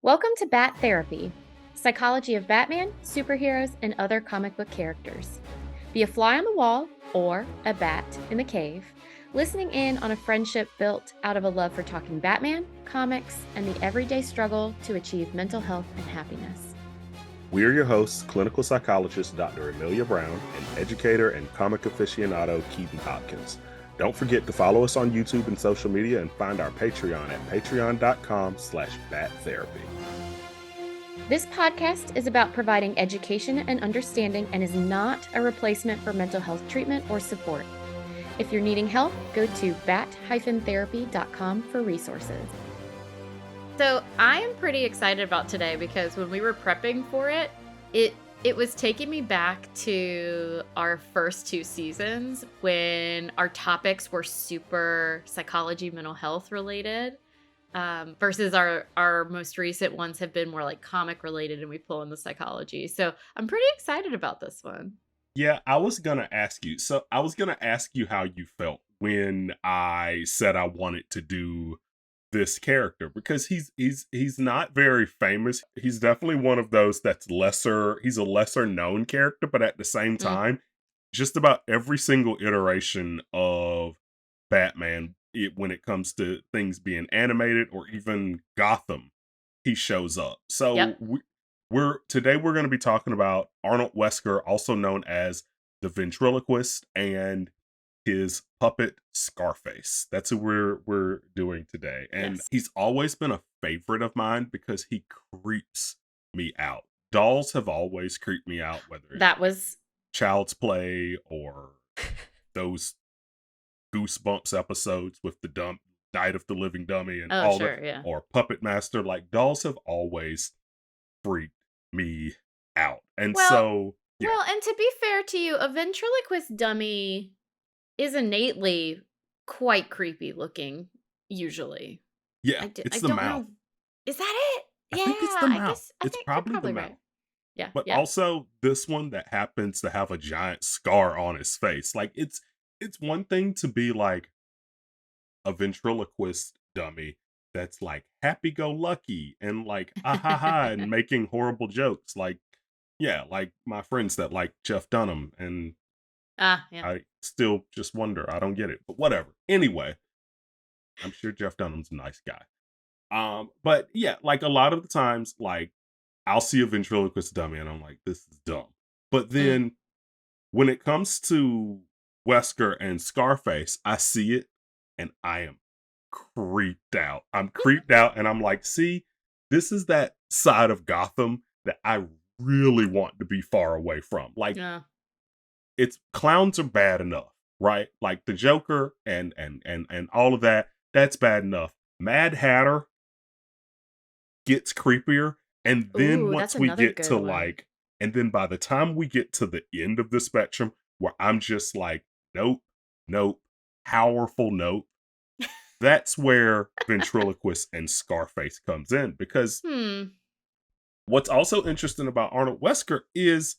Welcome to Bat Therapy, psychology of Batman, superheroes, and other comic book characters. Be a fly on the wall or a bat in the cave, listening in on a friendship built out of a love for talking Batman, comics, and the everyday struggle to achieve mental health and happiness. We are your hosts, clinical psychologist Dr. Amelia Brown and educator and comic aficionado Keaton Hopkins. Don't forget to follow us on YouTube and social media and find our Patreon at patreon.com/battherapy. This podcast is about providing education and understanding and is not a replacement for mental health treatment or support. If you're needing help, go to bat-therapy.com for resources. So I am pretty excited about today because when we were prepping for it, it was taking me back to our first two seasons when our topics were super psychology, mental health related, versus our most recent ones have been more like comic related and we pull in the psychology. So I'm pretty excited about this one. Yeah, I was going to ask you. So I was going to ask you how you felt when I said I wanted to do this character, because he's not very famous. He's definitely one of those that's lesser. He's a lesser known character, but at the same time, just about every single iteration of Batman, when it comes to things being animated or even Gotham, he shows up. So Yep. we're going to be talking about Arnold Wesker, also known as the Ventriloquist, and his puppet Scarface. That's who we're doing today. And Yes. he's always been a favorite of mine because he creeps me out. Dolls have always creeped me out, whether it's That was Child's Play or those Goosebumps episodes with the Night of the Living Dummy and all sure, that, yeah. or Puppet Master. Like, dolls have always freaked me out. And Well, yeah. well, and to be fair to you, a ventriloquist dummy is innately quite creepy looking, usually. Yeah, I it's the don't mouth. know. Is that it? I Yeah, think it's the I mouth. guess I It's think you're probably the probably mouth. right. Yeah, But yeah. also this one that happens to have a giant scar on his face. Like, it's one thing to be like a ventriloquist dummy that's like happy-go-lucky and like ah ha ha and making horrible jokes. Like, yeah, like my friends that like Jeff Dunham, and Yeah. I still just wonder. I don't get it, but whatever. Anyway, I'm sure Jeff Dunham's a nice guy. But yeah, like a lot of the times, like I'll see a ventriloquist dummy and I'm like, this is dumb. But then when it comes to Wesker and Scarface, I see it and I am creeped out. I'm creeped out and I'm like, see, this is that side of Gotham that I really want to be far away from. Like, Yeah. it's clowns are bad enough, right? Like the Joker and all of that, that's bad enough. Mad Hatter gets creepier, and then Ooh, that's once we another get good to one. and then by the time we get to the end of the spectrum where I'm just like, nope, nope, powerful nope, that's where ventriloquist and Scarface comes in. Because what's also interesting about Arnold Wesker is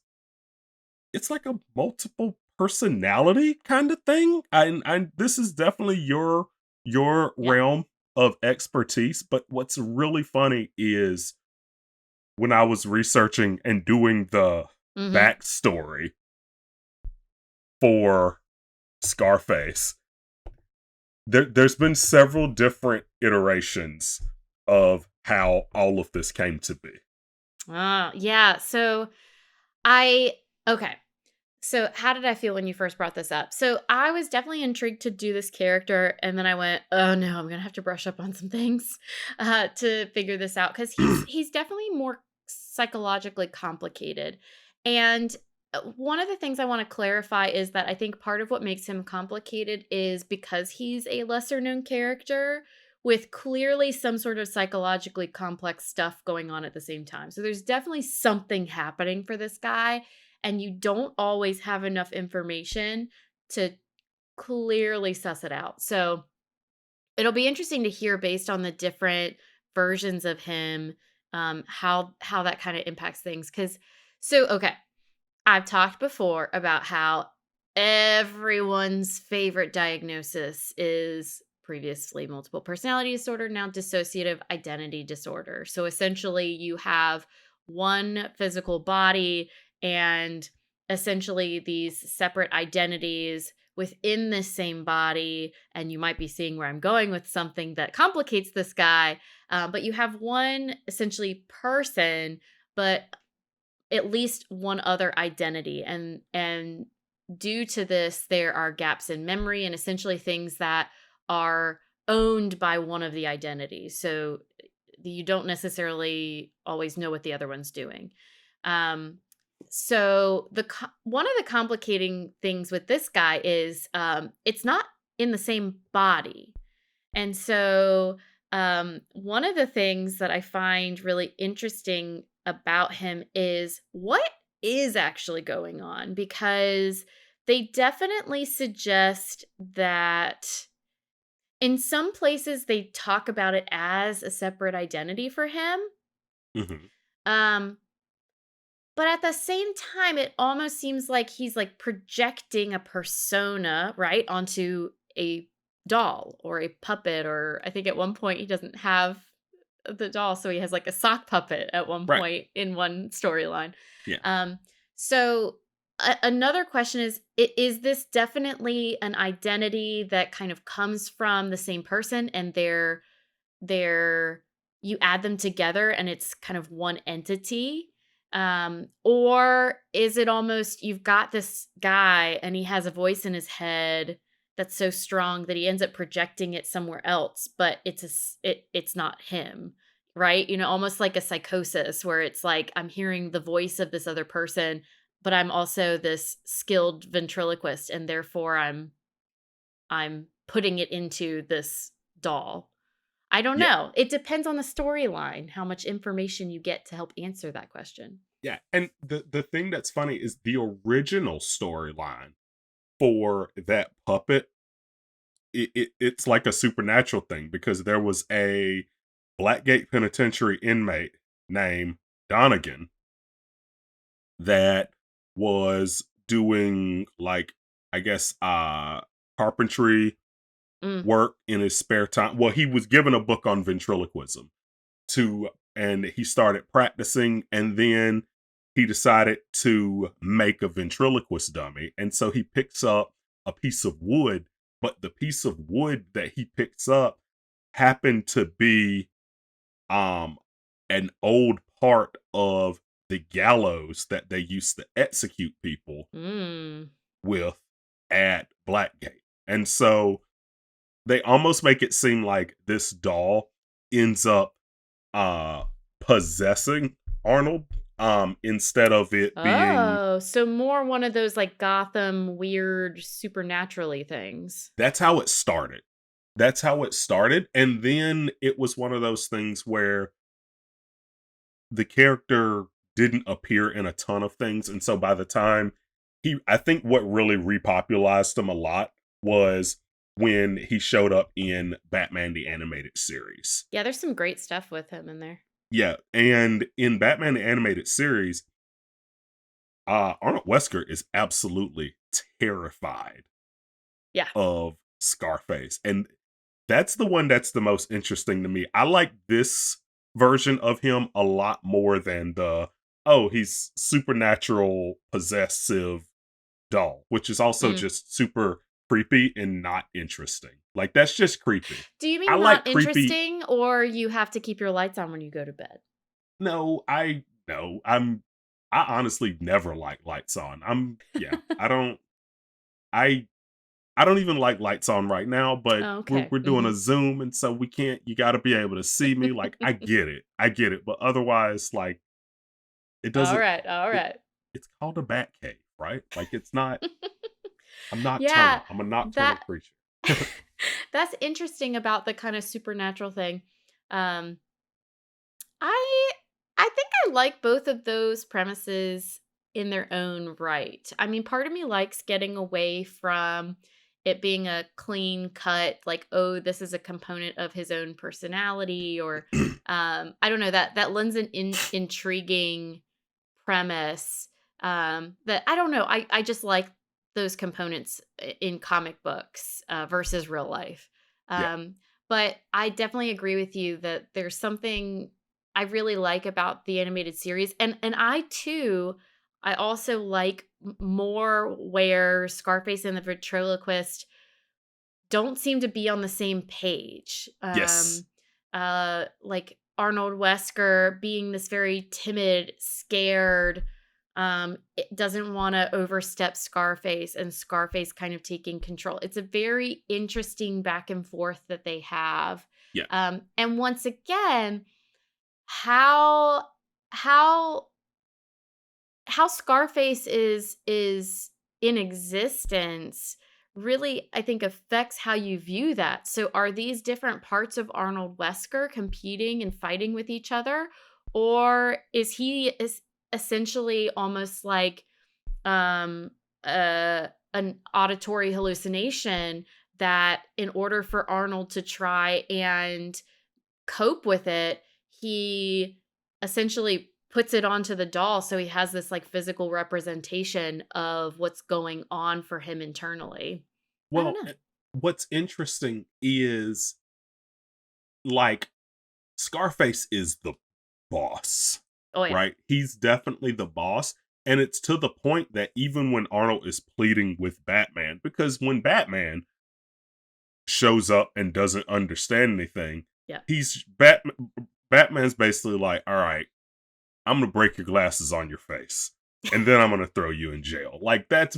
it's like a multiple personality kind of thing. And this is definitely your Yeah. realm of expertise. But what's really funny is when I was researching and doing the backstory for Scarface, there's been several different iterations of how all of this came to be. Yeah. So okay. So how did I feel when you first brought this up? So I was definitely intrigued to do this character, and then I went, oh no, I'm gonna have to brush up on some things to figure this out, because he's definitely more psychologically complicated. And one of the things I want to clarify is that I think part of what makes him complicated is because he's a lesser known character with clearly some sort of psychologically complex stuff going on at the same time. So there's definitely something happening for this guy, and you don't always have enough information to clearly suss it out. So it'll be interesting to hear, based on the different versions of him, how that kind of impacts things. Okay, I've talked before about how everyone's favorite diagnosis is previously multiple personality disorder, now dissociative identity disorder. So essentially, you have one physical body and essentially these separate identities within the same body. And you might be seeing where I'm going with something that complicates this guy. But you have one essentially person, but at least one other identity, and due to this there are gaps in memory and essentially things that are owned by one of the identities, so you don't necessarily always know what the other one's doing. um so one of the complicating things with this guy is it's not in the same body. And so, one of the things that I find really interesting about him is what is actually going on, because they definitely suggest that in some places they talk about it as a separate identity for him. Hmm. Um, but at the same time, it almost seems like he's like projecting a persona, right, onto a doll or a puppet. Or I think at one point he doesn't have the doll, so he has like a sock puppet at one Right. point in one storyline. Yeah. Um, so another question is this definitely an identity that kind of comes from the same person, and they're you add them together and it's kind of one entity? Or is it almost you've got this guy and he has a voice in his head that's so strong that he ends up projecting it somewhere else, but it's not him, right? Almost like a psychosis where it's like I'm hearing the voice of this other person, but I'm also this skilled ventriloquist, and therefore I'm putting it into this doll. I don't Yeah. know. It depends on the storyline, how much information you get to help answer that question. Yeah. And the thing that's funny is the original storyline for that puppet, it's like a supernatural thing because there was a Blackgate Penitentiary inmate named Donegan that was doing like, I guess, carpentry Mm, work in his spare time. Well, he was given a book on ventriloquism to, and he started practicing, and then he decided to make a ventriloquist dummy. And so he picks up a piece of wood, but the piece of wood that he picks up happened to be um an old part of the gallows that they used to execute people mm. with at Blackgate. And so they almost make it seem like this doll ends up uh possessing Arnold instead of it being. Oh, so more one of those, like, Gotham weird supernaturally things. That's how it started. That's how it started, and then it was one of those things where the character didn't appear in a ton of things, and so by the time I think what really repopularized him a lot was when he showed up in Batman the Animated Series. Yeah, there's some great stuff with him in there. Yeah, and in Batman the Animated Series, Arnold Wesker is absolutely terrified Yeah. of Scarface, and that's the one that's the most interesting to me. I like this version of him a lot more than the, "Oh, he's supernatural possessive doll," which is also Mm. just super creepy and not interesting. Like, that's just creepy. Do you I mean like not creepy. interesting, or you have to keep your lights on when you go to bed? No, no, I honestly never like lights on. Yeah, I I don't even like lights on right now, but Oh, we're okay. we're doing a Mhm. Zoom, and so we can't. You got to be able to see me. Like, I get it, but otherwise, like, it doesn't. Alright, It, alright. it's called a bat cave, right? Like, it's not. I'm Yeah, nocturnal. I'm a nocturnal that creature. that's interesting about the kinda supernatural thing. Um, I I think I like both of those premises in their own right. I mean, part of me likes getting away from it being a clean cut, like, oh, this is a component of his own personality, or I don't know, that lends an intriguing premise. That I don't know. I just like those components in comic books versus real life. Yeah. Um, but I definitely agree with you that there's something I really like about the animated series, and I too, I also like more where Scarface and the ventriloquist don't seem to be on the same page. Yes. Like Arnold Wesker being this very timid, scared, it doesn't want to overstep Scarface, and Scarface kind of taking control. It's a very interesting back and forth that they have. Yeah. And once again, how how how Scarface is in existence really, I think, affects how you view that. So are these different parts of Arnold Wesker competing and fighting with each other? Or is essentially almost like um an auditory hallucination that in order for Arnold to try and cope with it, he essentially puts it onto the doll so he has this like physical representation of what's going on for him internally. I don't Well, know. what's interesting is like Scarface is the boss, Oh yeah. right? He's definitely the boss. And it's to the point that even when Arnold is pleading with Batman, because when Batman shows up and doesn't understand anything, Yeah. Batman's basically like, all right, I'm gonna break your glasses on your face, and then I'm gonna throw you in jail. Like that's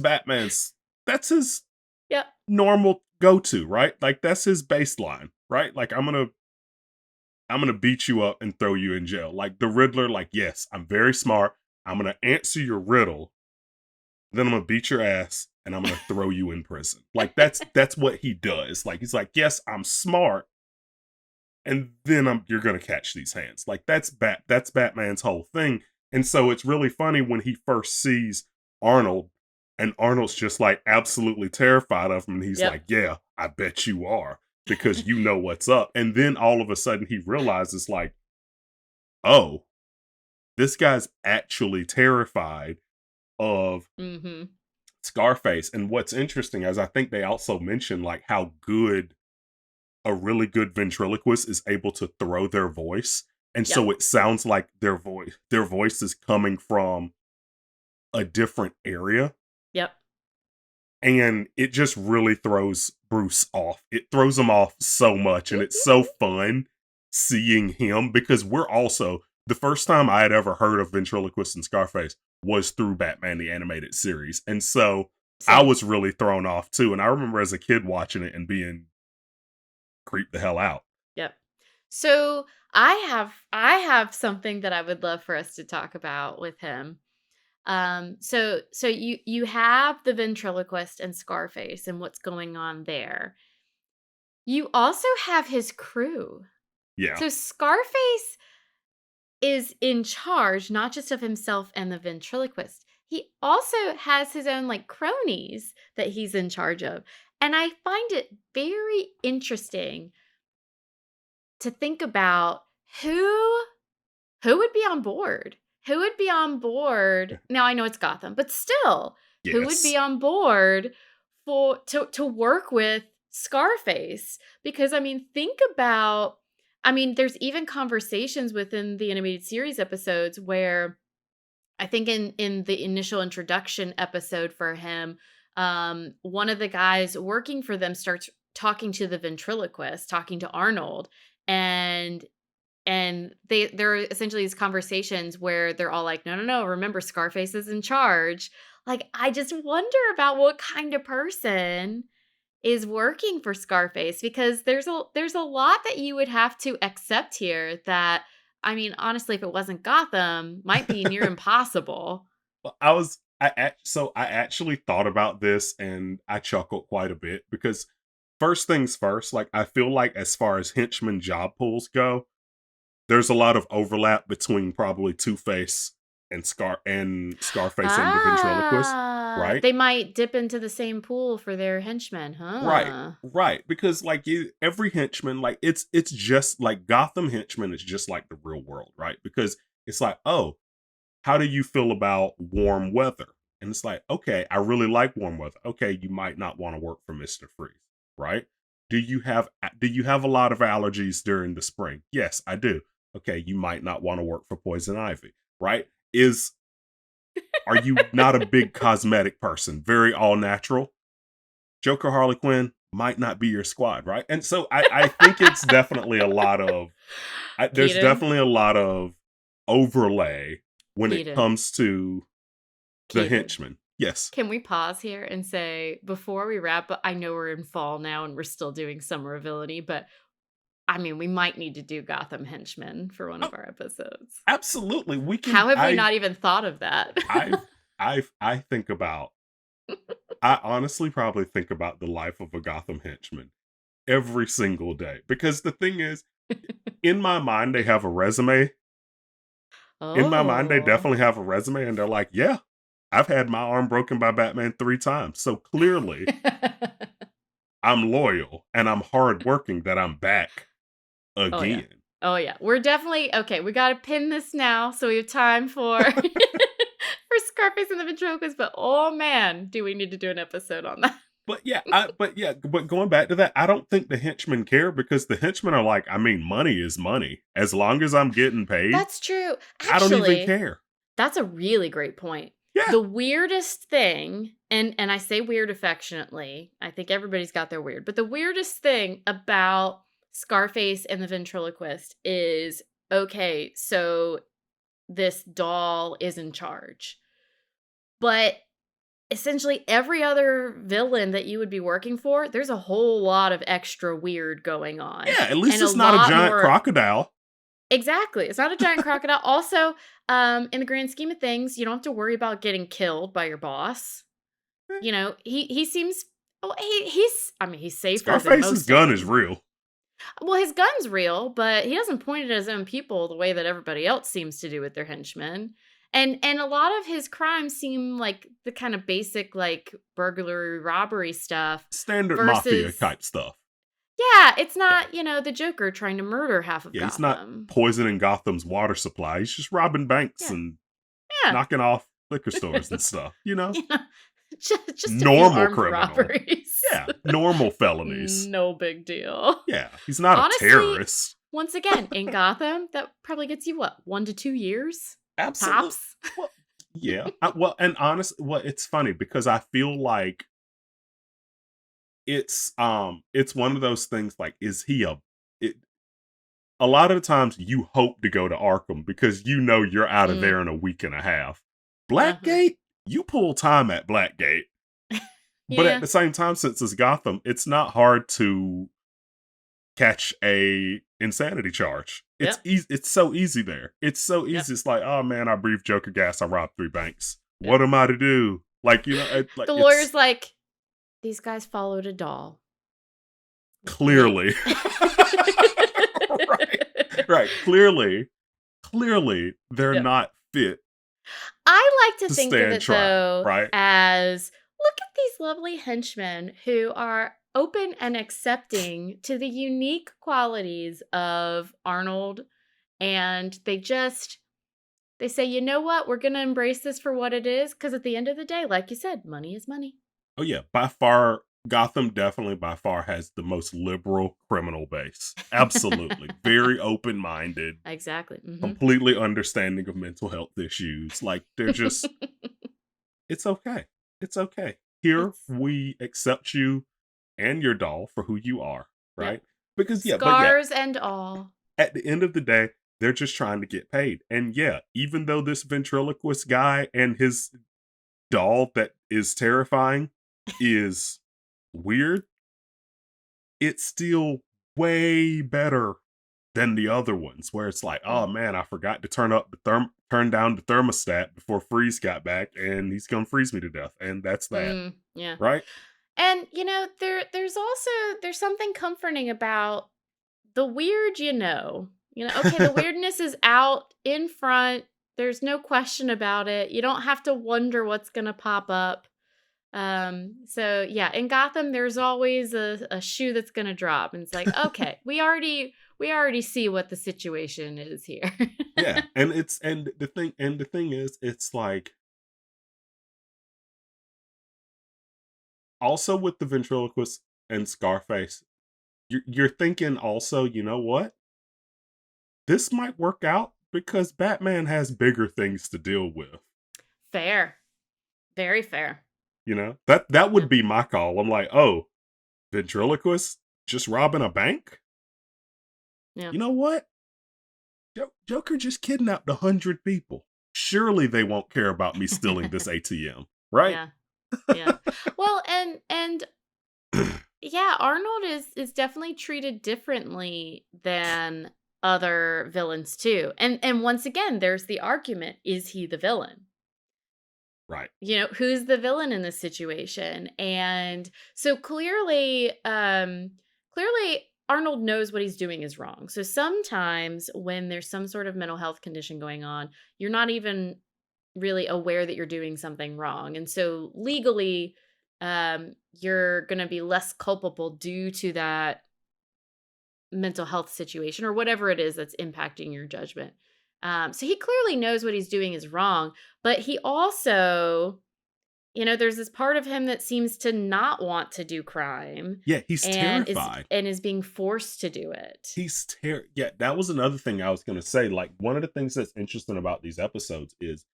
his Yep. normal go-to, right? Like that's his baseline, right? Like I'm gonna beat you up and throw you in jail. Like the Riddler, like, yes, I'm very smart. I'm gonna answer your riddle, then I'm gonna beat your ass and I'm gonna throw you in prison. Like that's what he does. Like he's like, yes, I'm smart, and then you're gonna catch these hands. Like that's Batman's whole thing. And so it's really funny when he first sees Arnold, and Arnold's just like absolutely terrified of him, and he's Yep. like, yeah, I bet you are, because you know what's up. And then all of a sudden he realizes like, oh, this guy's actually terrified of Mhm. Scarface. And what's interesting is I think they also mention like how good a really good ventriloquist is able to throw their voice. And Yep. so it sounds like their voice is coming from a different area. Yep. And it just really throws Bruce off. It throws him off so much. And it's so fun seeing him, because we're also the first time I had ever heard of ventriloquist and Scarface was through Batman the Animated Series. And so I Same. was really thrown off too. And I remember as a kid watching it and being creeped the hell out. Yep. So I have something that I would love for us to talk about with him. So you have the ventriloquist and Scarface and what's going on there. You also have his crew. Yeah. So Scarface is in charge not just of himself and the ventriloquist. He also has his own like cronies that he's in charge of. And I find it very interesting to think about who who would be on board? Who would be on board? Now I know it's Gotham, but still, who would be Yes. on board for to work with Scarface? Because I mean, think about I mean, there's even conversations within the animated series episodes where I think in the initial introduction episode for him, one of the guys working for them starts talking to the ventriloquist, talking to Arnold, and there are essentially these conversations where they're all like, "No, no, no, remember Scarface is in charge." Like, I just wonder about what kind of person is working for Scarface because there's a lot that you would have to accept here that I mean, honestly, if it wasn't Gotham, might be near impossible. Well, so I actually thought about this and I chuckled quite a bit, because first things first, like I feel like as far as henchman job pools go, there's a lot of overlap between probably Two Face and Scarface and the ventriloquist, right? They might dip into the same pool for their henchmen, Right. huh? Right. Because like every henchman, like it's just like Gotham henchman is just like the real world, right? Because it's like, oh, how do you feel about warm weather? And it's like, okay, I really like warm weather. Okay, you might not want to work for Mr. Freeze, right? do you have a lot of allergies during the spring? Yes, I do. Okay, you might not want to work for Poison Ivy, right? Is Are you not a big cosmetic person? Very all natural? Joker Harley Quinn might not be your squad, right? And so I think it's definitely a lot of there's Keaton, definitely a lot of overlay when it Keaton, comes to the Keaton. henchmen. Yes. Can we pause here and say, before we wrap up, I know we're in fall now and we're still doing summer villainy, but I mean, we might need to do Gotham Henchmen for one Oh, of our episodes. absolutely. We can How have we not even thought of that? I think about I honestly probably think about the life of a Gotham henchman every single day because the thing is, in my mind, they have a resume. In my mind, they Oh. definitely have a resume, and they're like, "Yeah, I've had my arm broken by Batman 3 times. So clearly, I'm loyal and I'm hardworking that I'm back Oh, yeah. again." Oh, yeah. We're definitely okay, we gotta pin this now so we have time for for Scarface and the Ventriloquist, but, oh, man, do we need to do an episode on that. But going back to that, I don't think the henchmen care because the henchmen are like, I mean, money is money. As long as I'm getting paid, That's true. I don't even Actually, care. that's a really great point. Yeah. The weirdest thing, and I say weird affectionately, I think everybody's got their weird, but the weirdest thing about Scarface and the Ventriloquist is, okay, so this doll is in charge. But essentially every other villain that you would be working for, there's a whole lot of extra weird going on. Yeah, at least And a it's not a lot giant more. crocodile. Exactly. It's not a giant crocodile. Also, in the grand scheme of things, you don't have to worry about getting killed by your boss. Eh, You know, he seems oh he's I mean, he's safer than Scarface's most of gun is them. real. Well, his gun's real, but he doesn't point it at his own people the way that everybody else seems to do with their henchmen. And a lot of his crimes seem like the kind of basic like burglary robbery stuff Standard mafia versus type stuff. yeah, it's Yeah. not, the Joker trying to murder half of Yeah, he's not Gotham. poisoning Gotham's water supply. He's just robbing banks Yeah. and Yeah. knocking off liquor stores and stuff, you know? Yeah. Just a few Normal armed criminal. robberies. Yeah, normal felonies. No big deal. Yeah, he's not a Honestly, terrorist. once again, in Gotham, that probably gets you what, 1 to 2 years? Absolute. Tops? Well, yeah. Well, and honest, well, it's funny because I feel like it's one of those things like, is he it, a lot of the times you hope to go to Arkham because you know you're out of Mm, there in a week and a half. uh-huh. Blackgate, you pull time at Blackgate. But at Yeah. the same time, since it's Gotham, it's not hard to catch a insanity charge. It's Yep. easy. It's so easy there. It's so Yep. easy. It's like, oh man, I breathed Joker gas. I robbed 3 banks. Yep. What am I to do? Like like The it's lawyer's like, "These guys followed a doll." Yep. clearly right, right. Clearly, they're Yep. not fit I like to to think of stand it trial. though Right? as look at these lovely henchmen who are open and accepting to the unique qualities of Arnold and they say, "You know what? We're going to embrace this for what it is because at the end of the day, like you said, money is money." Oh yeah, by far. Gotham definitely by far has the most liberal criminal base. Absolutely. Very open minded, Exactly. completely understanding of mental health issues. Like they're just, it's okay. It's okay. Here It's we accept you and your doll for who you are, yep. right? Because but Scars and all. at the end of the day, they're just trying to get paid. And yeah, even though this ventriloquist guy and his doll that is terrifying is weird, it's still way better than the other ones where it's like, oh Mm, man, I forgot to turn down the thermostat before Freeze got back, and he's gonna freeze me to death, and that's that, yeah. right? And there's something comforting about the weird, okay, the weirdness is out in front. There's no question about it. You don't have to wonder what's gonna pop up. So yeah, in Gotham, there's always a shoe that's gonna drop, and it's like, okay, we already see what the situation is here. Yeah, and it's and the thing is, it's like also with the ventriloquist and Scarface. you're thinking also, you know what? This might work out because Batman has bigger things to deal with. Fair. Very fair. You know, that Yeah. would be my call. I'm like, oh, ventriloquist just robbing a bank? Yeah. You know what? Joker just kidnapped 100 people. Surely they won't care about me stealing this ATM, right? Yeah. Yeah. Well, and yeah, Arnold is definitely treated differently than other villains too. And once again, there's the argument, is he the villain? Right. Who's the villain in this situation? And so clearly Arnold knows what he's doing is wrong. So sometimes when there's some sort of mental health condition going on, you're not even really aware that you're doing something wrong. And so legally, you're going to be less culpable due to that mental health situation or whatever it is that's impacting your judgment. So he clearly knows what he's doing is wrong, but he also, there's this part of him that seems to not want to do crime Yeah, he's and is terrified. and is being forced to do it. Yeah, that was another thing I was gonna say. Like, one of the things that's interesting about these episodes is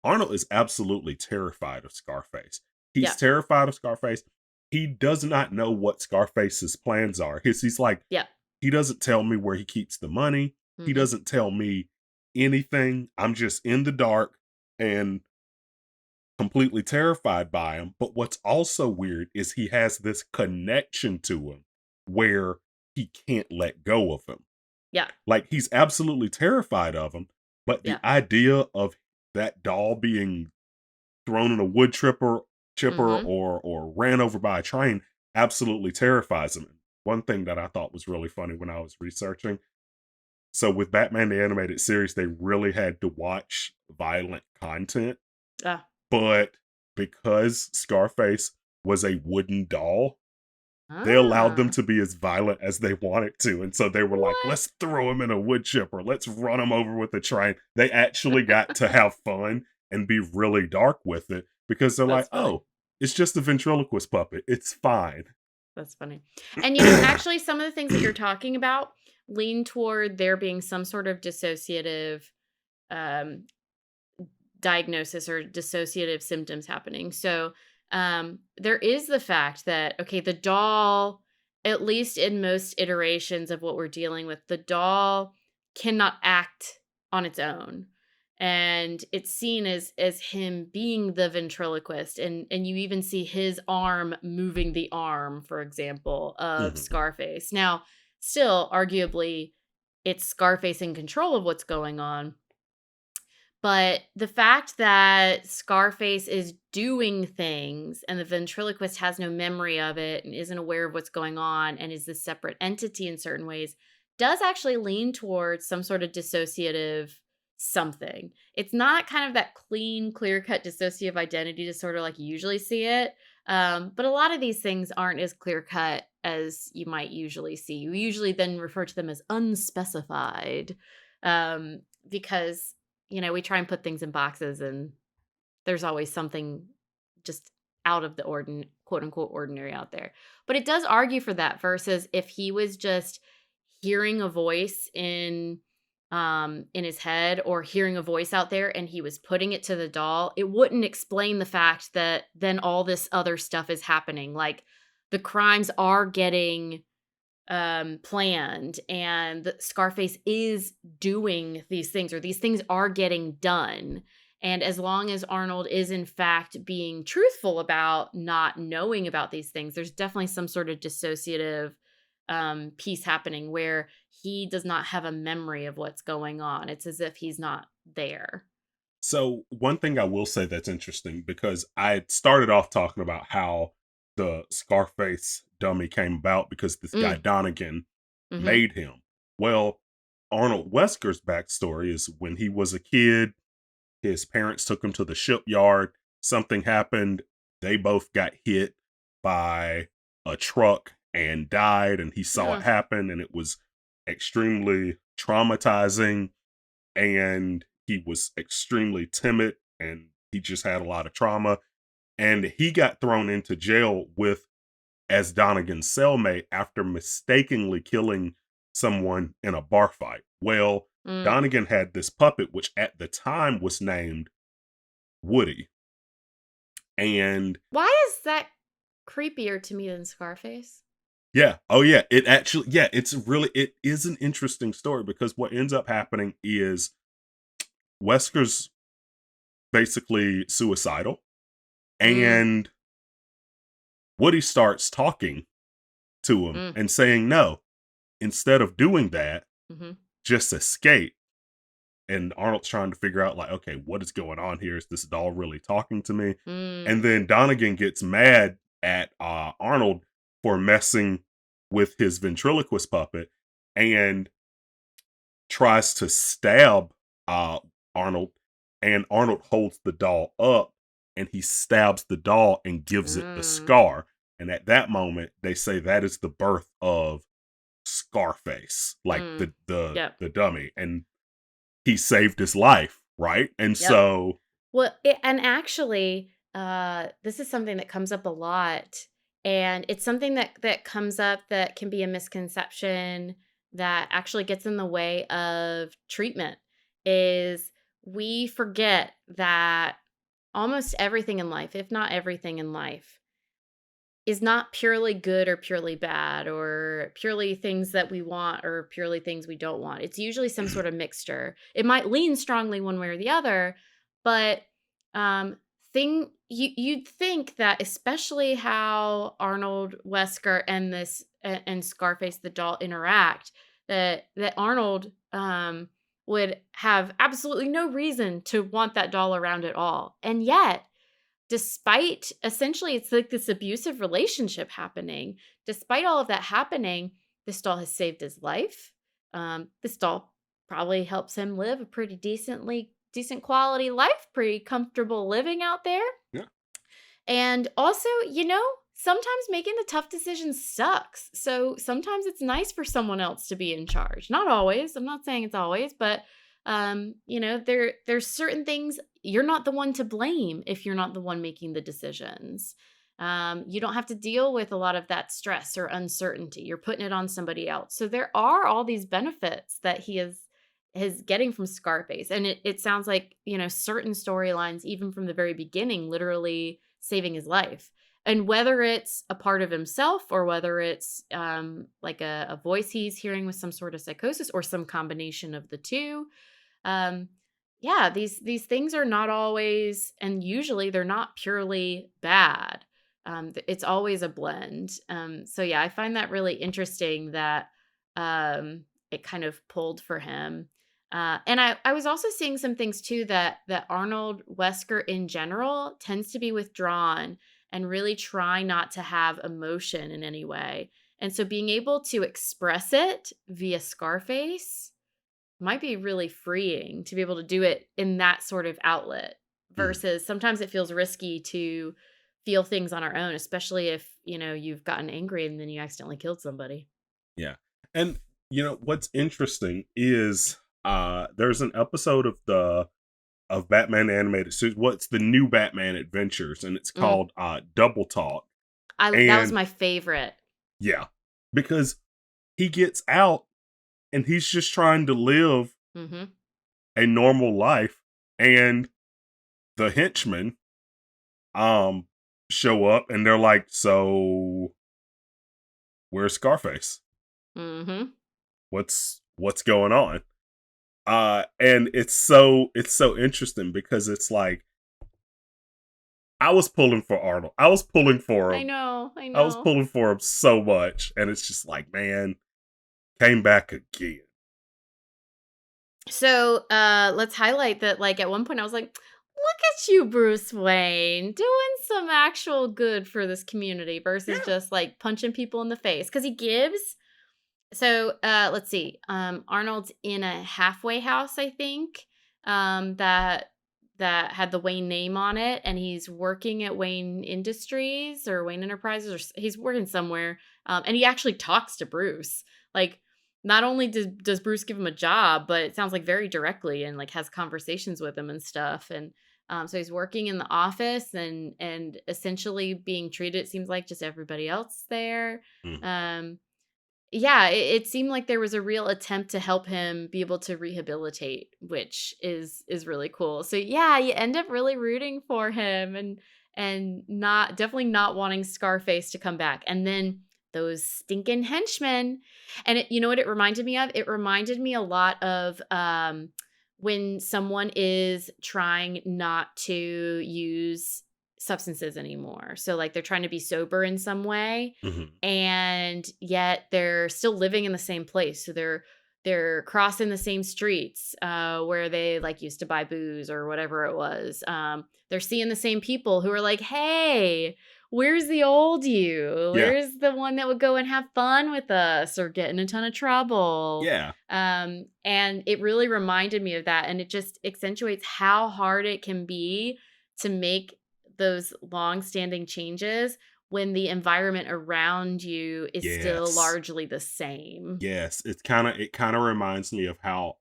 Arnold is absolutely terrified of Scarface. He's Yeah. terrified of Scarface. He does not know what Scarface's plans are. He's like, Yeah. he doesn't tell me where he keeps the money. He Mhm. doesn't tell me anything. I'm just in the dark and completely terrified by him. But what's also weird is he has this connection to him where he can't let go of him. Yeah. Like, he's absolutely terrified of him, but the Yeah. idea of that doll being thrown in a wood chipper Mhm. or ran over by a train absolutely terrifies him. One thing that I thought was really funny when I was researching, so with Batman the Animated Series, they really had to watch violent content, Ah. but because Scarface was a wooden doll, they allowed them Ah. to be as violent as they wanted to. And so they were like, What? let's throw him in a wood chipper. Let's run him over with a train. They actually got to have fun and be really dark with it because they're like, That's funny. oh, it's just a ventriloquist puppet. It's fine. That's funny. And actually some of the things that you're talking about lean toward there being some sort of dissociative um diagnosis or dissociative symptoms happening. So, there is the fact that, okay, the doll, at least in most iterations of what we're dealing with, the doll cannot act on its own. And it's seen as him being the ventriloquist, and you even see his arm moving the arm, for example, of Mhm. Scarface. Now, still, arguably, it's Scarface in control of what's going on, but the fact that Scarface is doing things and the ventriloquist has no memory of it and isn't aware of what's going on and is this separate entity in certain ways does actually lean towards some sort of dissociative something. It's not kind of that clean, clear cut dissociative identity disorder like you usually see it. But a lot of these things aren't as clear cut as you might usually see. You usually then refer to them as unspecified, because we try and put things in boxes and there's always something just out of the quote unquote ordinary out there. But it does argue for that versus if he was just hearing a voice in his head or hearing a voice out there and he was putting it to the doll, it wouldn't explain the fact that then all this other stuff is happening. Like the crimes are getting planned and Scarface is doing these things or these things are getting done. And as long as Arnold is in fact being truthful about not knowing about these things, there's definitely some sort of dissociative piece happening where he does not have a memory of what's going on. It's as if he's not there. So one thing I will say that's interesting because I started off talking about how the Scarface dummy came about because this guy Mm, Donegan hmm. made him. Well, Arnold Wesker's backstory is when he was a kid, his parents took him to the shipyard. Something happened. They both got hit by a truck and died, and he saw it Oh, happen, and it was extremely traumatizing. And he was extremely timid, and he just had a lot of trauma. And he got thrown into jail with as Donegan's cellmate after mistakenly killing someone in a bar fight. Well, Mm. Donegan had this puppet, which at the time was named Woody. And Why is that creepier to me than Scarface? yeah, oh yeah, it actually, yeah, it is an interesting story because what ends up happening is Wesker's basically suicidal, Mm. and Woody starts talking to him Mm. and saying, no, instead of doing that, Mhm. just escape. And Arnold's trying to figure out, like, okay, what is going on here? Is this doll really talking to me? And Mm. then Donegan gets mad at Arnold for messing with his ventriloquist puppet and tries to stab uh, Arnold. And Arnold holds the doll up and he stabs the doll and gives it the Mm. scar. And at that moment, they say that is the birth of Scarface, like Mm. Yep. the dummy. And he saved his life, right? And Yep. so Well, and actually, this is something that comes up a lot, and it's something that comes up that can be a misconception that actually gets in the way of treatment. Is we forget that almost everything in life, if not everything in life, is not purely good or purely bad or purely things that we want or purely things we don't want. It's usually some sort of mixture. It might lean strongly one way or the other, but um you'd think that especially how Arnold Wesker and and Scarface the doll interact that Arnold would have absolutely no reason to want that doll around at all. And yet despite essentially it's like this abusive relationship happening. Despite all of that happening, this doll has saved his life. This doll probably helps him live a pretty decent quality life, pretty comfortable living out there. yeah, And also, sometimes making the tough decisions sucks. So sometimes it's nice for someone else to be in charge. Not always. I'm not saying it's always, but there's certain things you're not the one to blame if you're not the one making the decisions. You don't have to deal with a lot of that stress or uncertainty. You're putting it on somebody else. So there are all these benefits that he is getting from Scarface. And it sounds like, certain storylines, even from the very beginning, literally saving his life. And whether it's a part of himself or whether it's like a voice he's hearing with some sort of psychosis or some combination of the two, um, yeah, these things are not always, and usually they're not purely bad. It's always a blend. So yeah, I find that really interesting that it kind of pulled for him. And I was also seeing some things too that Arnold Wesker in general tends to be withdrawn and really try not to have emotion in any way. And so being able to express it via Scarface might be really freeing to be able to do it in that sort of outlet mhm, versus sometimes it feels risky to feel things on our own, especially if, you've gotten angry and then you accidentally killed somebody. yeah. And what's interesting is there's an episode of Batman animated series. What's the new Batman Adventures, and it's Mm. called Double Talk. That was And my favorite. yeah, because he gets out and he's just trying to live Mhm. a normal life, and the henchmen um show up and they're like, so where's Scarface? Mhm. What's going on? And it's so interesting because it's like I was pulling for Arnold. I was pulling for I him. know. I I was know. pulling for him so much. And it's just like, man, came back again. So, let's highlight that, like, at one point I was like, "Look at you, Bruce Wayne, doing some actual good for this community versus Yeah. just, like, punching people in the face because he gives." So, let's see, Arnold's in a halfway house, I think, that had the Wayne name on it, and he's working at Wayne Industries or Wayne Enterprises, or he's working somewhere, and he actually talks to Bruce. Like, not only does Bruce give him a job, but it sounds like very directly and like has conversations with him and stuff. And So he's working in the office and essentially being treated, it seems like, just everybody else there. Mhm. Um, yeah, it seemed like there was a real attempt to help him be able to rehabilitate, which is really cool. So yeah, you end up really rooting for him and not definitely not wanting Scarface to come back. And then those stinking henchmen. And you know what it reminded me of? It reminded me a lot of when someone is trying not to use substances anymore. So like they're trying to be sober in some way Mhm. and yet they're still living in the same place. So they're crossing the same streets where they like used to buy booze or whatever it was. They're seeing the same people who are like, "Hey, where's the old you? Yeah. Where's the one that would go and have fun with us or get in a ton of trouble?" Yeah. And it really reminded me of that, and it just accentuates how hard it can be to make those long-standing changes when the environment around you is still Yes. largely the same. Yes. It kinda reminds me of how,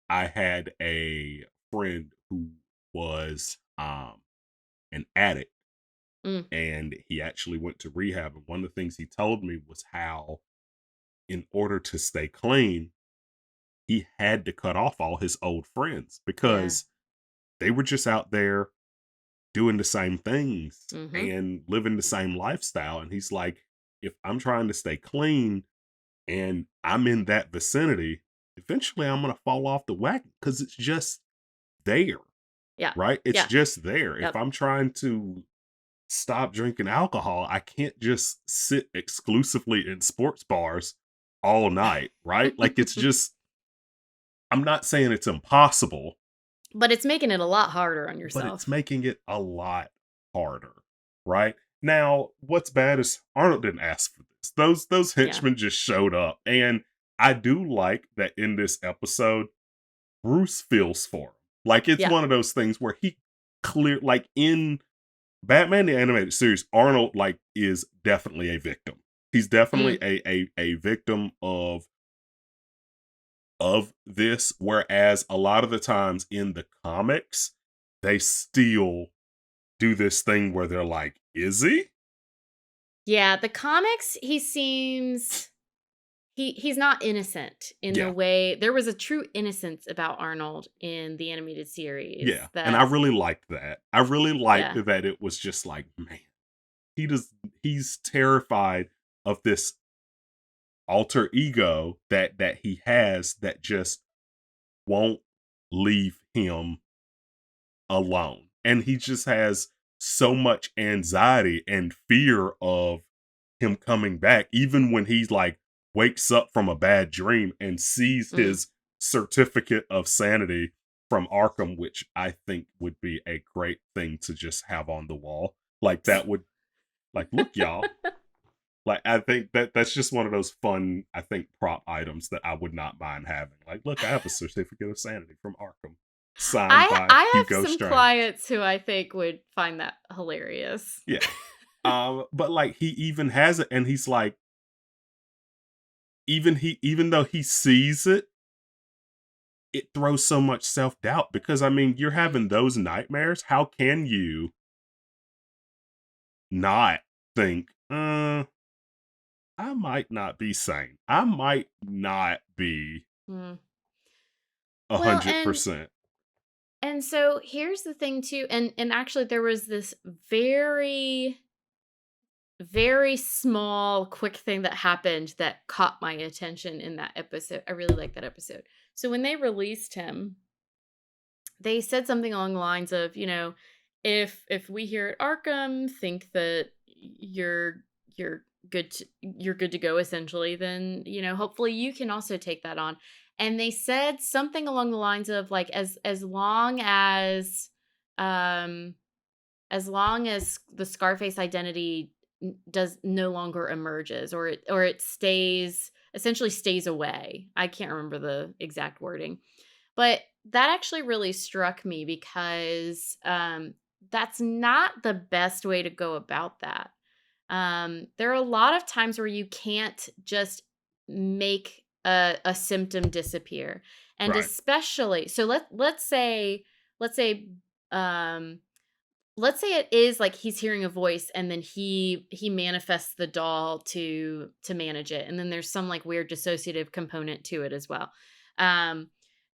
I had a friend who was, an addict, Mm, and he actually went to rehab, and one of the things he told me was how, in order to stay clean, he had to cut off all his old friends yeah. because they were just out there doing the same things Mhm. and living the same lifestyle, and he's like, "If I'm trying to stay clean and I'm in that vicinity, eventually I'm gonna fall off the wagon because it's just there, Yeah. right? It's Yeah. just there. If Yep. I'm trying to stop drinking alcohol, I can't just sit exclusively in sports bars all night, right? Like it's just I'm not saying it's impossible, But it's making it a lot harder on but it's yourself. making it a lot harder, right? Now, what's bad is Arnold didn't ask for this. Those Yeah. henchmen just showed up, and I do like that in this episode, Bruce feels for him. Like it's Yeah. one of those things where he clear like in Batman the animated series, Arnold like is definitely a victim. He's definitely Mm. a victim of this, whereas a lot of the times in the comics, they still do this thing where they're like, "Is he?" Yeah, the comics, he seems he's not innocent in the Yeah, way there was a true innocence about Arnold in the animated series yeah, and I that really liked that. I really liked yeah. that it was just like, man, he does he's terrified of this alter ego that he has that just won't leave him alone. And he just has so much anxiety and fear of him coming back, even when he's like wakes up from a bad dream and sees Mm. his certificate of sanity from Arkham, which I think would be a great thing to just have on the wall. Like that would like, look, y'all. Like I think that's just one of those fun, I think, prop items that I would not mind having. Like, look, I have a certificate of sanity from Arkham, signed by I have Hugo some Strange. clients who I think would find that hilarious. Yeah. But like he even has it, and he's like, even though he sees it, it throws so much self doubt because I mean, you're Mm. having those nightmares. How can you not think, I might not be sane. I might not be Mm. a Well, hundred percent. and so here's the thing too, and actually there was this very very small quick thing that happened that caught my attention in that episode. I really like that episode. So when they released him, they said something along the lines of, if we here at Arkham think that you're you're good to go essentially, then, hopefully you can also take that on. And they said something along the lines of like um as long as the Scarface identity does no longer emerges or it stays essentially stays away. I can't remember the exact wording, but that actually really struck me because that's not the best way to go about that. There are a lot of times where you can't just make a symptom disappear, and Right. especially so let's say let's say, um let's say it is like he's hearing a voice and then he manifests the doll to manage it, and then there's some like weird dissociative component to it as well. Um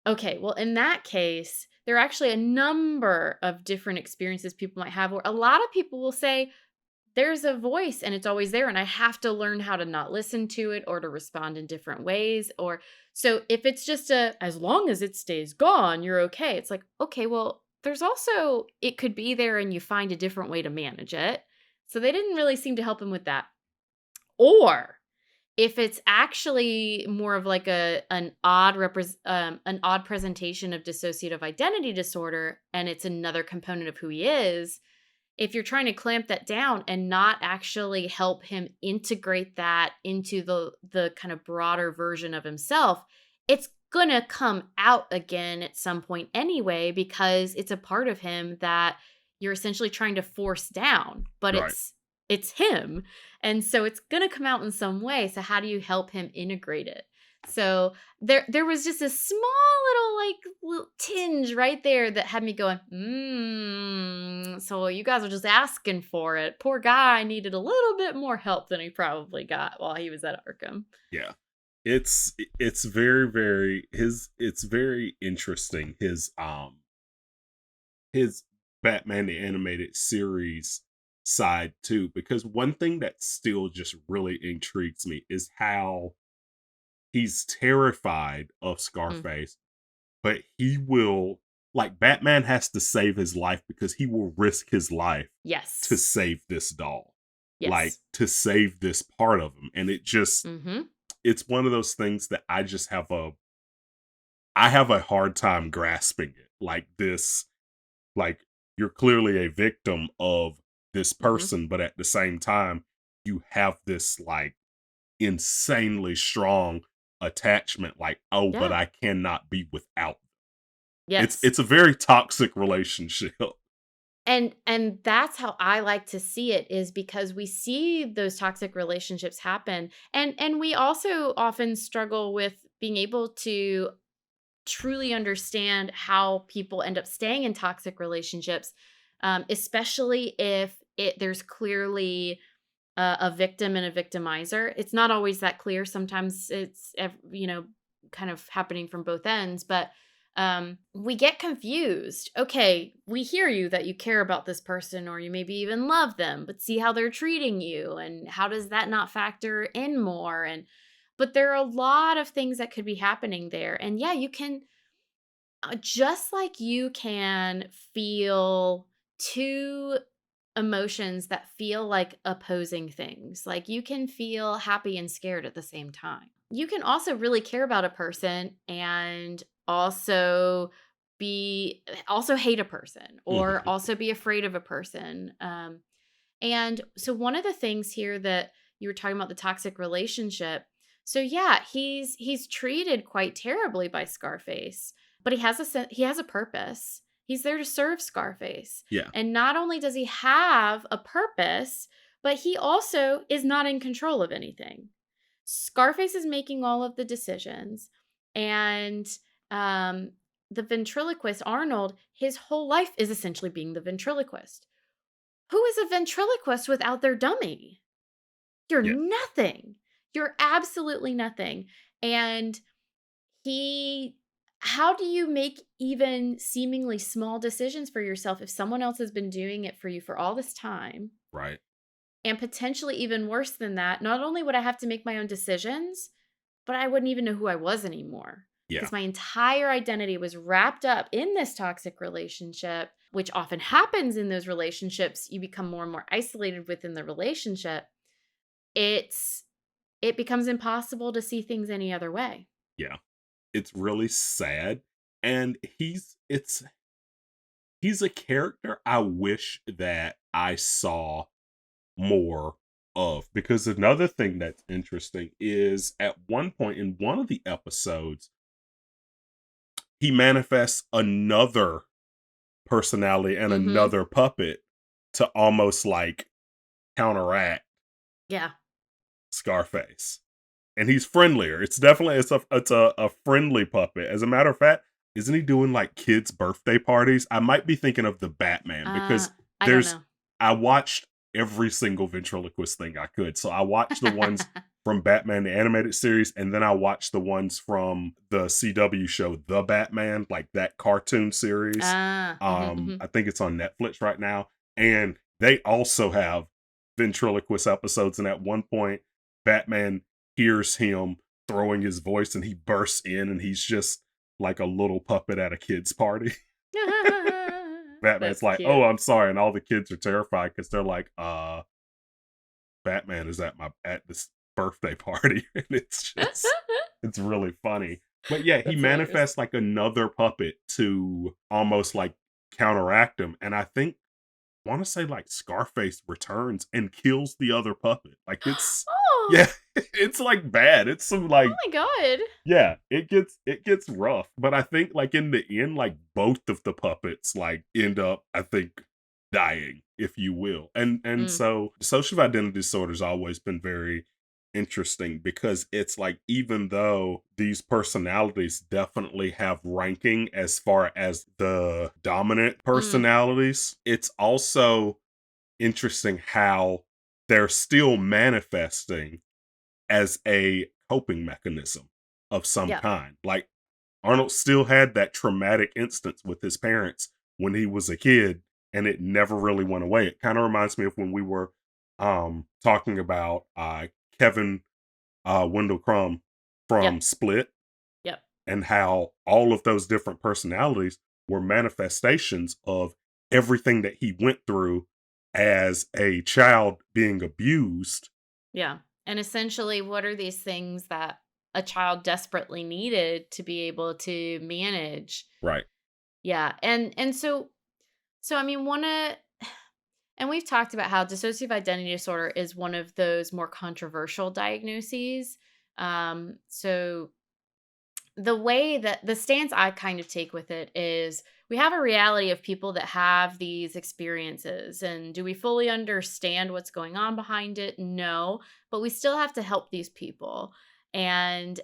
okay, well in that case, there are actually a number of different experiences people might have where a lot of people will say there's a voice and it's always there and I have to learn how to not listen to it or to respond in different ways, or so if it's just a as long as it stays gone, you're okay. It's like, okay, well, there's also it could be there and you find a different way to manage it. So they didn't really seem to help him with that. Or if it's actually more of like an odd presentation of dissociative identity disorder and it's another component of who he is, if you're trying to clamp that down and not actually help him integrate that into the kind of broader version of himself, it's going to come out again at some point anyway because it's a part of him that you're essentially trying to force down, but Right. it's him. And so it's going to come out in some way. So how do you help him integrate it? So there was just a small little tinge right there that had me going, so you guys are just asking for it. Poor guy needed a little bit more help than he probably got while he was at Arkham. Yeah. It's very, very it's very interesting. His Batman the Animated Series side too, because one thing that still just really intrigues me is how he's terrified of Mm, Scarface, but he will, like, Batman has to save his life because he will risk his life to yes. save this doll, like Yes. to save this part of him. And Mhm. it's one of those things that I have a hard time grasping it. Like this, like, you're clearly a victim of this Mhm. person, but at the same time, you have this like insanely strong attachment, like, oh, but Yeah. I cannot be without. Yes. It's a very toxic relationship. And that's how I like to see it, is because we see those toxic relationships happen, and we also often struggle with being able to truly understand how people end up staying in toxic relationships, especially if there's clearly a victim and a victimizer. It's not always that clear. Sometimes it's kind of happening from both ends, but we get confused. Okay, we hear you that you care about this person or you maybe even love them, but see how they're treating you and how does that not factor in more? And but there are a lot of things that could be happening there. And yeah, you can just like you can feel two emotions that feel like opposing things. Like you can feel happy and scared at the same time. You can also really care about a person and also hate a person or Mhm. also be afraid of a person. And so one of the things here that you were talking about, the toxic relationship. So yeah, he's treated quite terribly by Scarface, but he has a purpose. He's there to serve Scarface. Yeah. And not only does he have a purpose, but he also is not in control of anything. Scarface is making all of the decisions, and um the ventriloquist Arnold, his whole life is essentially being the ventriloquist. Who is a ventriloquist without their dummy? You're Yeah. nothing. You're absolutely nothing. And he how do you make even seemingly small decisions for yourself if someone else has been doing it for you for all this time? Right. And potentially even worse than that, not only would I have to make my own decisions, but I wouldn't even know who I was anymore Yeah. because my entire identity was wrapped up in this toxic relationship, which often happens in those relationships. You become more and more isolated within the relationship. It's it becomes impossible to see things any other way. Yeah. It's really sad. And he's a character I wish that I saw more of, because another thing that's interesting is at one point in one of the episodes he manifests another personality and Mhm. another puppet to almost like counteract Yeah. Scarface. And he's friendlier. It's a friendly puppet. As a matter of fact, isn't he doing like kids' birthday parties? I might be thinking of the Batman Uh, because I don't there's know. I watched every single ventriloquist thing I could. So I watched the ones from Batman the animated series, and then I watched the ones from the CW show The Batman, like that cartoon series. Ah, mhm, mhm. I think it's on Netflix right now, and they also have ventriloquist episodes. And at one point, Batman hears him throwing his voice, and he bursts in, and he's just like a little puppet at a kid's party. Batman's That's like, "Oh, cute. I'm sorry," and all the kids are terrified because they're like, Batman is at this birthday party," and it's really funny. But yeah, he That's hilarious. manifests like another puppet to almost like counteract him, and I think want to say like Scarface returns and kills the other puppet. Like it's Oh, yeah, it's like bad. It's some like oh my god. yeah, it gets rough, but I think, like, in the end, like, both of the puppets, like, end up, I think, dying, if you will, and Mm, so dissociative identity disorder's always been very interesting because it's like, even though these personalities definitely have ranking as far as the dominant mm, personalities, it's also interesting how they're still manifesting as a coping mechanism of some yeah, kind. Like Arnold still had that traumatic instance with his parents when he was a kid, and it never really went away. It kind of reminds me of when we were talking about Kevin Wendell Crumb yep, from Split, yep, and how all of those different personalities were manifestations of everything that he went through as a child being abused. yeah, and essentially, what are these things that a child desperately needed to be able to manage? Right. Yeah, and so I mean, one and we've talked about how dissociative identity disorder is one of those more controversial diagnoses. So the way that the stance I kind of take with it is we have a reality of people that have these experiences. And do we fully understand what's going on behind it? No, but we still have to help these people. And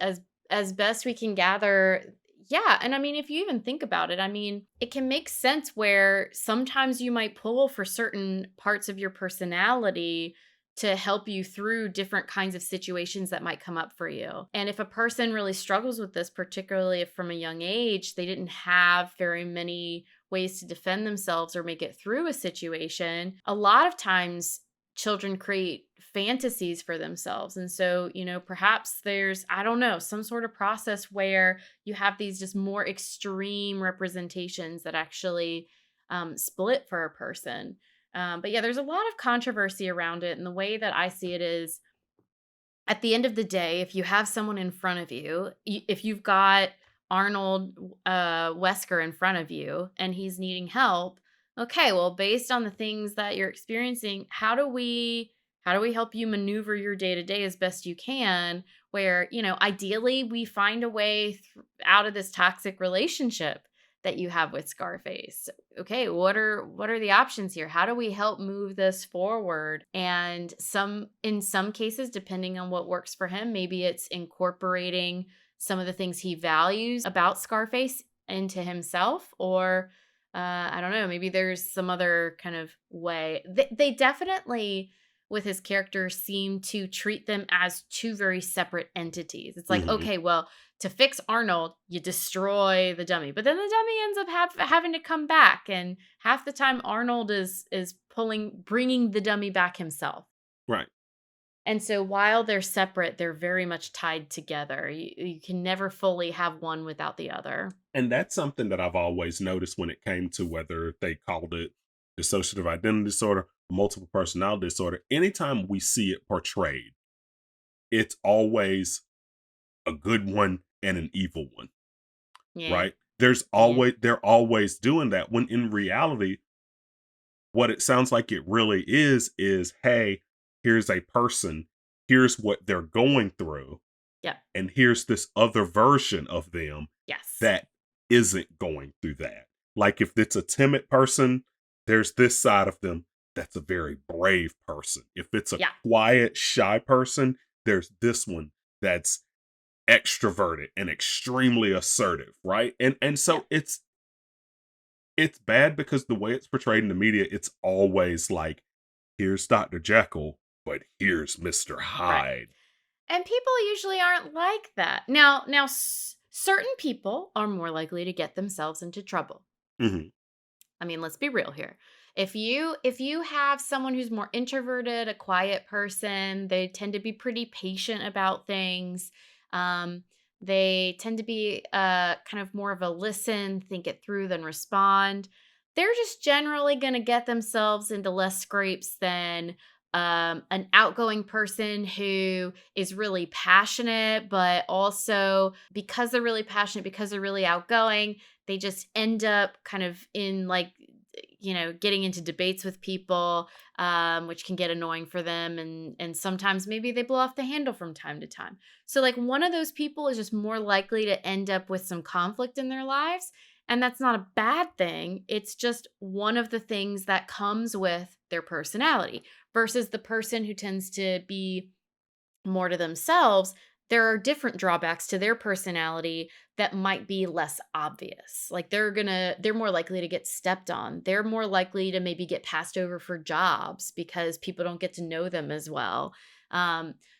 as best we can gather, yeah. And I mean, if you even think about it, I mean, it can make sense where sometimes you might pull for certain parts of your personality to help you through different kinds of situations that might come up for you. And if a person really struggles with this, particularly if from a young age, they didn't have very many ways to defend themselves or make it through a situation, a lot of times children create fantasies for themselves. And so, perhaps there's, I don't know, some sort of process where you have these just more extreme representations that actually split for a person. But yeah, there's a lot of controversy around it. And the way that I see it is at the end of the day, if you have someone in front of you, if you've got Arnold Wesker in front of you and he's needing help, okay, well, based on the things that you're experiencing, how do we help you maneuver your day to day as best you can? Where ideally we find a way out of this toxic relationship that you have with Scarface. Okay, what are the options here? How do we help move this forward? And in some cases, depending on what works for him, maybe it's incorporating some of the things he values about Scarface into himself, or I don't know, maybe there's some other kind of way. They definitely, with his character, seem to treat them as two very separate entities. It's like, Mhm. okay, well, to fix Arnold, you destroy the dummy, but then the dummy ends up having to come back, and half the time Arnold is bringing the dummy back himself. Right. And so while they're separate, they're very much tied together. You can never fully have one without the other. And that's something that I've always noticed when it came to whether they called it dissociative identity disorder, multiple personality disorder. Anytime we see it portrayed, it's always a good one and an evil one, Yeah. right? There's Yeah. always they're always doing that when in reality, what it sounds like it really is hey, here's a person, here's what they're going through, Yep. and here's this other version of them Yes. that isn't going through that. Like if it's a timid person, there's this side of them that's a very brave person. If it's a Yeah. quiet, shy person, there's this one that's extroverted and extremely assertive, right? And Yeah. so it's bad because the way it's portrayed in the media, it's always like, here's Dr. Jekyll, but here's Mr. Right. Hyde. And people usually aren't like that. Now, certain people are more likely to get themselves into trouble. Mhm. I mean, let's be real here. If you have someone who's more introverted, a quiet person, they tend to be pretty patient about things. Um, they tend to be kind of more of a listen, think it through, then respond. They're just generally going to get themselves into less scrapes than an outgoing person who is really passionate, but also because they're really passionate, because they're really outgoing, they just end up kind of in like getting into debates with people, which can get annoying for them, and sometimes maybe they blow off the handle from time to time. So like one of those people is just more likely to end up with some conflict in their lives, and that's not a bad thing. It's just one of the things that comes with their personality versus the person who tends to be more to themselves. There are different drawbacks to their personality that might be less obvious. Like they're more likely to get stepped on. They're more likely to maybe get passed over for jobs because people don't get to know them as well.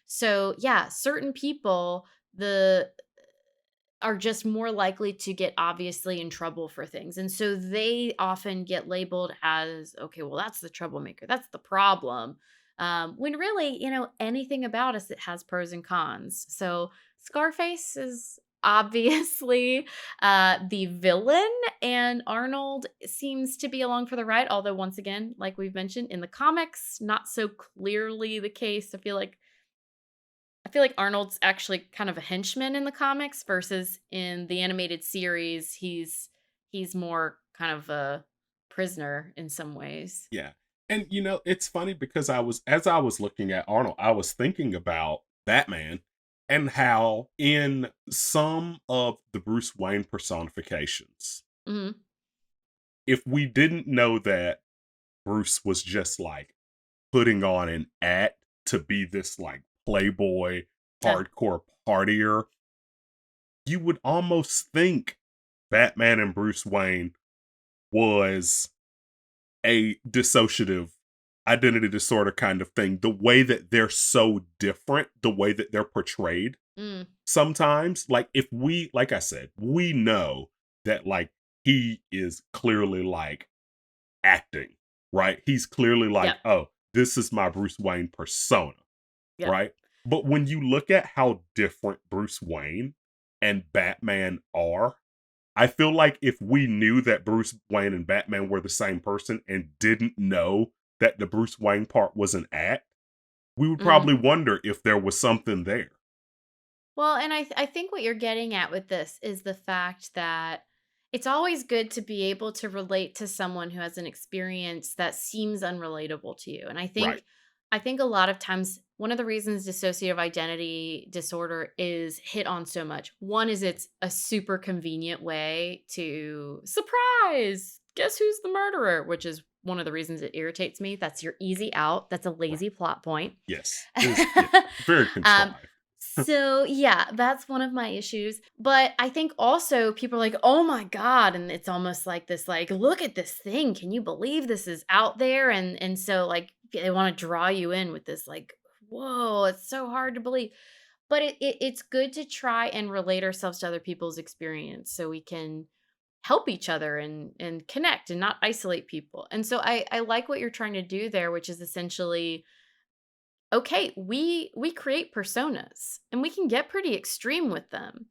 So yeah, certain people the are just more likely to get obviously in trouble for things. And so they often get labeled as, okay, well, that's the troublemaker. That's the problem. When really, anything about us, it has pros and cons. So Scarface is obviously the villain, and Arnold seems to be along for the ride. Although, once again, like we've mentioned in the comics, not so clearly the case. I feel like Arnold's actually kind of a henchman in the comics versus in the animated series, he's more kind of a prisoner in some ways. Yeah. And it's funny because as I was looking at Arnold, I was thinking about Batman and how in some of the Bruce Wayne personifications, Mhm. if we didn't know that Bruce was just like putting on an act to be this like playboy Yeah. hardcore partier, you would almost think Batman and Bruce Wayne was a dissociative identity disorder kind of thing. The way that they're so different, the way that they're portrayed Mm. sometimes, like if we, like I said, we know that like he is clearly like acting, right? He's clearly Yep. like, oh, this is my Bruce Wayne persona, Yep. right? But when you look at how different Bruce Wayne and Batman are, I feel like if we knew that Bruce Wayne and Batman were the same person and didn't know that the Bruce Wayne part was an act, we would Mm. probably wonder if there was something there. Well, and I think what you're getting at with this is the fact that it's always good to be able to relate to someone who has an experience that seems unrelatable to you. And I Right. think I think a lot of times one of the reasons dissociative identity disorder is hit on so much. One is it's a super convenient way to surprise. Guess who's the murderer, which is one of the reasons it irritates me. That's your easy out. That's a Right. lazy plot point. Yes. It is, yeah, very um, contrived. so yeah, that's one of my issues. But I think also people are like, "Oh my god," and it's almost like this like, "Look at this thing. Can you believe this is out there?" And so like they want to draw you in with this like, "Whoa, it's so hard to believe." But it's good to try and relate ourselves to other people's experience so we can help each other and connect and not isolate people. And so I like what you're trying to do there, which is essentially okay, we create personas and we can get pretty extreme with them.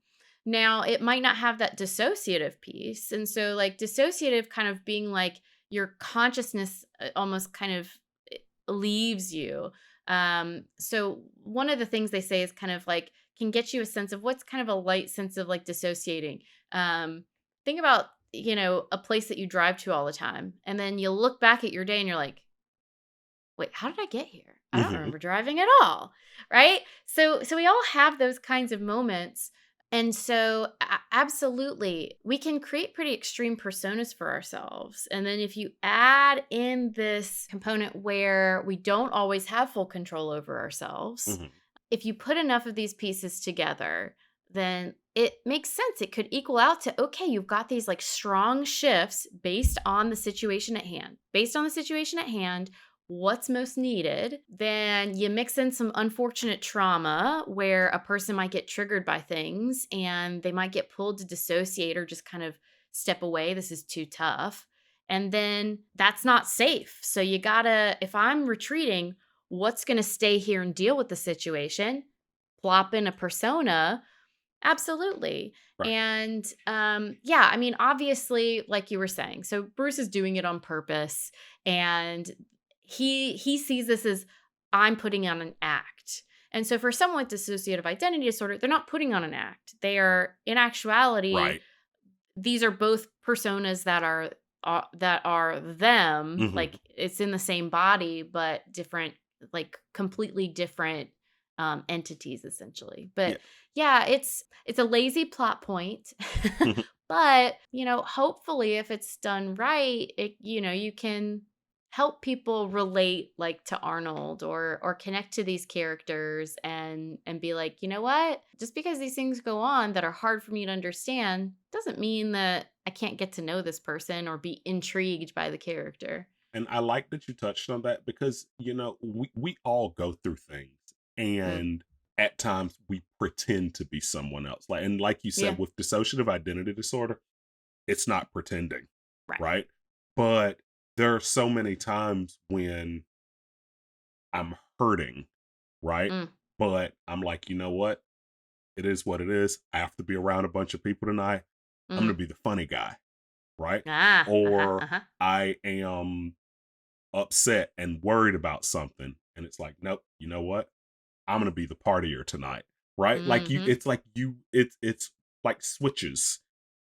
Now, it might not have that dissociative piece. And so like dissociative kind of being like your consciousness almost kind of leaves you. So one of the things they say is kind of like can get you a sense of what's kind of a light sense of like dissociating. Think about, a place that you drive to all the time and then you look back at your day and you're like, wait, how did I get here? I don't Hmm. remember driving at all, right? So we all have those kinds of moments. And so absolutely, we can create pretty extreme personas for ourselves. And then if you add in this component where we don't always have full control over ourselves, Hmm. if you put enough of these pieces together, then it makes sense. It could equal out to, okay, you've got these like strong shifts based on the situation at hand. Based on the situation at hand, what's most needed? Then you mix in some unfortunate trauma where a person might get triggered by things and they might get pulled to dissociate or just kind of step away. This is too tough. And then that's not safe. So you gotta, if I'm retreating, what's gonna stay here and deal with the situation? Plop in a persona. Absolutely. Right. And yeah, I mean, obviously, like you were saying, so Bruce is doing it on purpose, and he sees this as, I'm putting on an act. And so for someone with dissociative identity disorder, they're not putting on an act. They are, in actuality, Right. these are both personas that are them. Hmm. Like it's in the same body, but different, like completely different entities, essentially. But Yeah. yeah, it's a lazy plot point, but hopefully, if it's done right, you can help people relate like to Arnold or connect to these characters and be like, you know what? Just because these things go on that are hard for me to understand doesn't mean that I can't get to know this person or be intrigued by the character. And I like that you touched on that because, we all go through things, Mm, and at times we pretend to be someone else. Like you yeah, said, with dissociative identity disorder, it's not pretending, right. right? But there are so many times when I'm hurting, right? Mm, But I'm like, you know what? It is what it is. I have to be around a bunch of people tonight. I'm mm. going to be the funny guy, right? Ah, uh-huh, Or uh-huh. I am upset and worried about something. And it's like, nope, you know what? I'm going to be the partier tonight, right? Mhm. It's like switches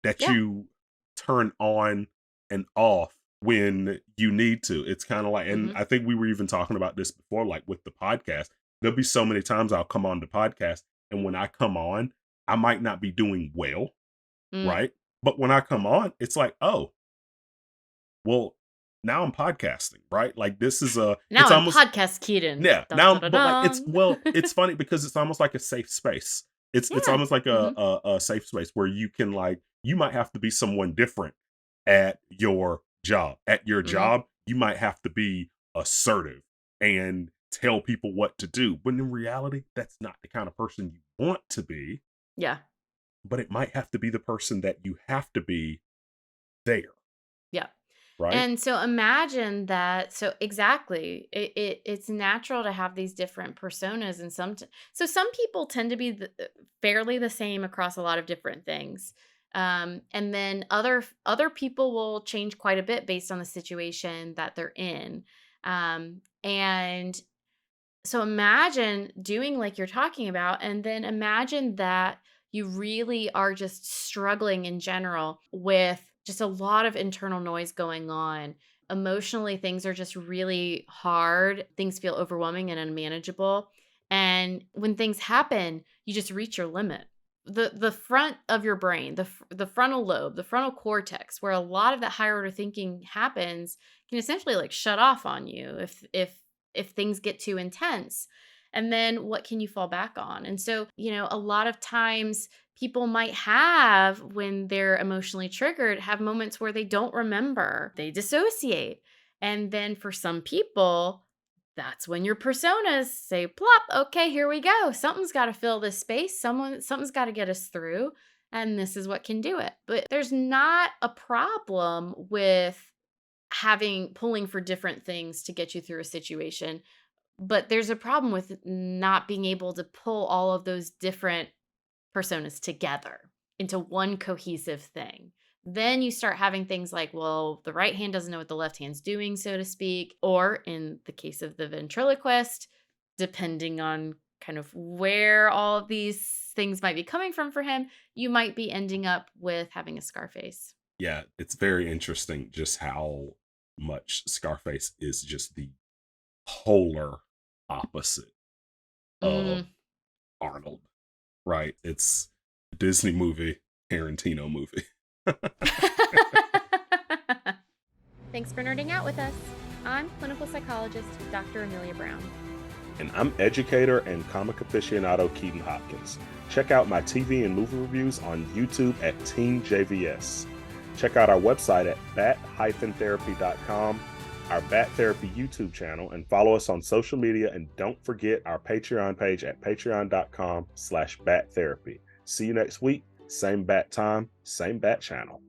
that Yeah. you turn on and off when you need to. It's kind of like, and Mhm. I think we were even talking about this before, like with the podcast. There'll be so many times I'll come on the podcast, and when I come on, I might not be doing well, Mm. right? But when I come on, it's like, oh, well, now I'm podcasting, right? Like this is Now it's I'm almost, podcast Keaton. yeah, Dun, now, dun, dun, but like dun. it's funny because it's almost like a safe space. It's Yeah. almost like Mhm. a safe space where you can, like, you might have to be someone different at your job. At your Mhm. job, you might have to be assertive and tell people what to do. When in reality, that's not the kind of person you want to be, Yeah. but it might have to be the person that you have to be there, Yeah. right? And so imagine that. So exactly, it's natural to have these different personas, and so some people tend to be fairly the same across a lot of different things, and then other people will change quite a bit based on the situation that they're in, and so imagine doing like you're talking about, and then imagine that you really are just struggling in general with just a lot of internal noise going on. Emotionally, things are just really hard. Things feel overwhelming and unmanageable. And when things happen, you just reach your limit. The front of your brain, the frontal lobe, the frontal cortex, where a lot of that higher order thinking happens, can essentially like shut off on you if things get too intense. And then what can you fall back on? And so, a lot of times people might have, when they're emotionally triggered, have moments where they don't remember, they dissociate. And then for some people, that's when your personas say, plop, okay, here we go. Something's got to fill this space. Something's got to get us through. And this is what can do it. But there's not a problem with having pulling for different things to get you through a situation, but there's a problem with not being able to pull all of those different personas together into one cohesive thing. Then you start having things like, well, the right hand doesn't know what the left hand's doing, so to speak. Or in the case of the ventriloquist, depending on kind of where all of these things might be coming from for him, you might be ending up with having a Scarface. Yeah, it's very interesting just how much Scarface is just the polar opposite of Mm. Arnold, right? It's a Disney movie, Tarantino movie. Thanks for nerding out with us. I'm clinical psychologist Dr. Amelia Brown. And I'm educator and comic aficionado Keaton Hopkins. Check out my TV and movie reviews on YouTube at Team JVS. Check out our website at bat-therapy.com, our Bat Therapy YouTube channel, and follow us on social media. And don't forget our Patreon page at patreon.com/battherapy. See you next week. Same bat time, same bat channel.